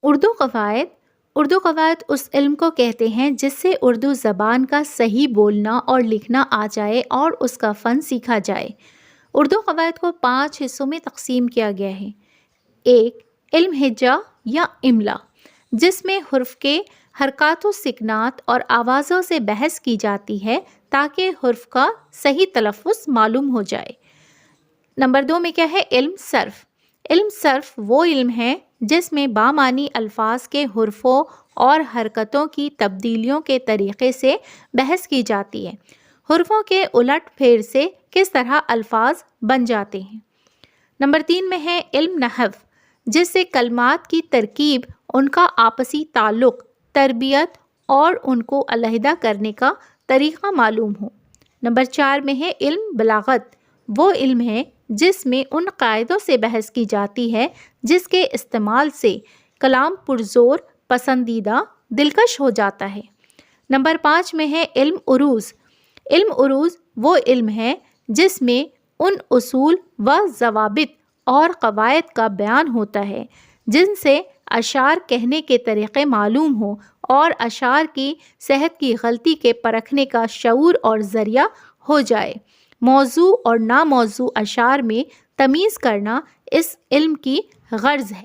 اردو قواعد اس علم کو کہتے ہیں جس سے اردو زبان کا صحیح بولنا اور لکھنا آ جائے اور اس کا فن سیکھا جائے۔ اردو قواعد کو 5 حصوں میں تقسیم کیا گیا ہے۔ 1. علم ہجا یا املا، جس میں حرف کے حرکات و سکنات اور آوازوں سے بحث کی جاتی ہے تاکہ حرف کا صحیح تلفظ معلوم ہو جائے۔ نمبر 2 میں کیا ہے؟ علم صرف۔ علم صرف وہ علم ہے جس میں بامعنی الفاظ کے حرفوں اور حرکتوں کی تبدیلیوں کے طریقے سے بحث کی جاتی ہے۔ حرفوں کے الٹ پھیر سے کس طرح الفاظ بن جاتے ہیں۔ نمبر 3 میں ہے علم نحو، جس سے کلمات کی ترکیب، ان کا آپسی تعلق، تربیت اور ان کو علیحدہ کرنے کا طریقہ معلوم ہو۔ نمبر 4 میں ہے علم بلاغت، وہ علم ہے جس میں ان قاعدوں سے بحث کی جاتی ہے جس کے استعمال سے کلام پرزور، پسندیدہ، دلکش ہو جاتا ہے۔ نمبر 5 میں ہے علم عروض۔ علم عروض وہ علم ہے جس میں ان اصول و ضوابط اور قواعد کا بیان ہوتا ہے جن سے اشعار کہنے کے طریقے معلوم ہوں اور اشعار کی صحت کی غلطی کے پرکھنے کا شعور اور ذریعہ ہو جائے۔ موضوع اور ناموضوع اشعار میں تمیز کرنا اس علم کی غرض ہے۔